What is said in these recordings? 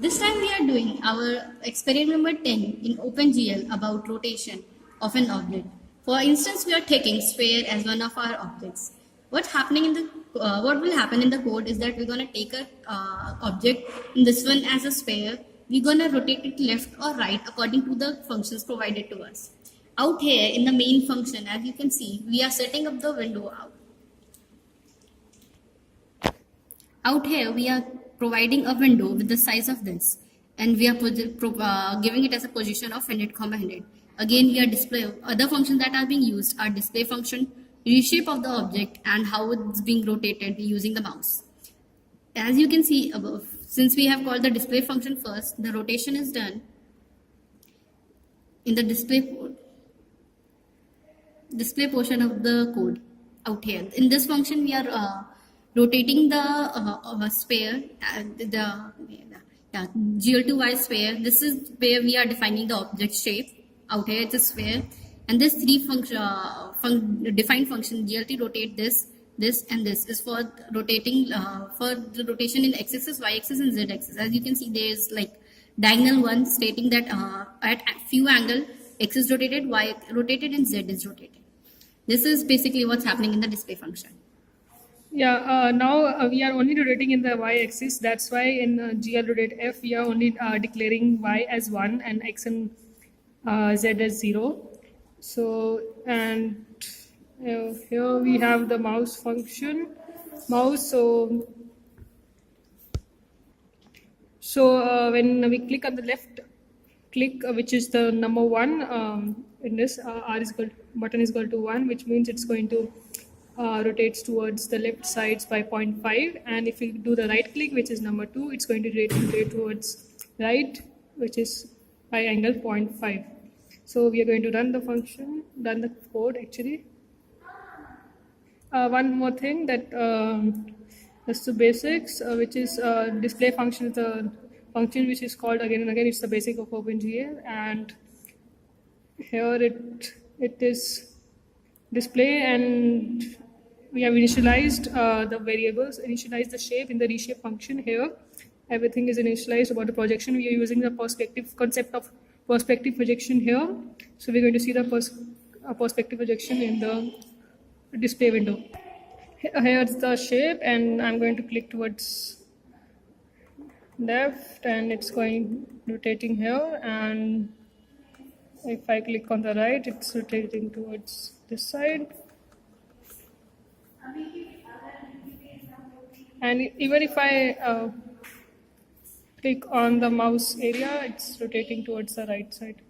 This time we are doing our experiment number 10 in OpenGL about rotation of an object. For instance, we are taking sphere as one of our objects. What will happen in the code is that we're gonna take a object in this one as a sphere. We're gonna rotate it left or right according to the functions provided to us. Out here in the main function, as you can see, we are setting up the window out. Out here, we are providing a window with the size of this, and we are giving it as a position of 100, 100. Again, we are display other functions that are being used are display function, reshape of the object, and how it's being rotated using the mouse. As you can see above, since we have called the display function first, the rotation is done in the display portion of the code out here. In this function, we are rotating the sphere, the GL2Y sphere. This is where we are defining the object shape. Out here it's a sphere, and this three defined function GLT rotate this, and this is for rotating for the rotation in x-axis, y-axis, and z-axis. As you can see, there is like diagonal one stating that at few angle x is rotated, y rotated, and z is rotated. This is basically what's happening in the display function. Yeah, now we are only rotating in the y-axis. That's why in GL rotate F, we are only declaring y as 1 and x and z as 0. So, and here we have the mouse function. So when we click on the left click, which is the number 1 in this, button is equal to 1, which means it's going to rotates towards the left sides by 0.5, and if you do the right click, which is number 2, it's going to rotate towards right, which is by angle 0.5. So we are going to run the code actually. One more thing that that's the basics, which is display function is a function which is called again and again. It's the basic of OpenGL, and here it is display, and we have initialized the variables, initialized the shape in the reshape function here. Everything is initialized about the projection. We are using the concept of perspective projection here. So we're going to see the perspective projection in the display window. Here's the shape, and I'm going to click towards left, and it's going rotating here, and if I click on the right, it's rotating towards this side. And even if I click on the mouse area, it's rotating towards the right side.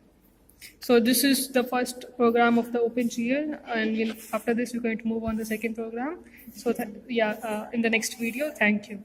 So this is the first program of the OpenGL, and after this we're going to move on the second program. So in the next video. Thank you.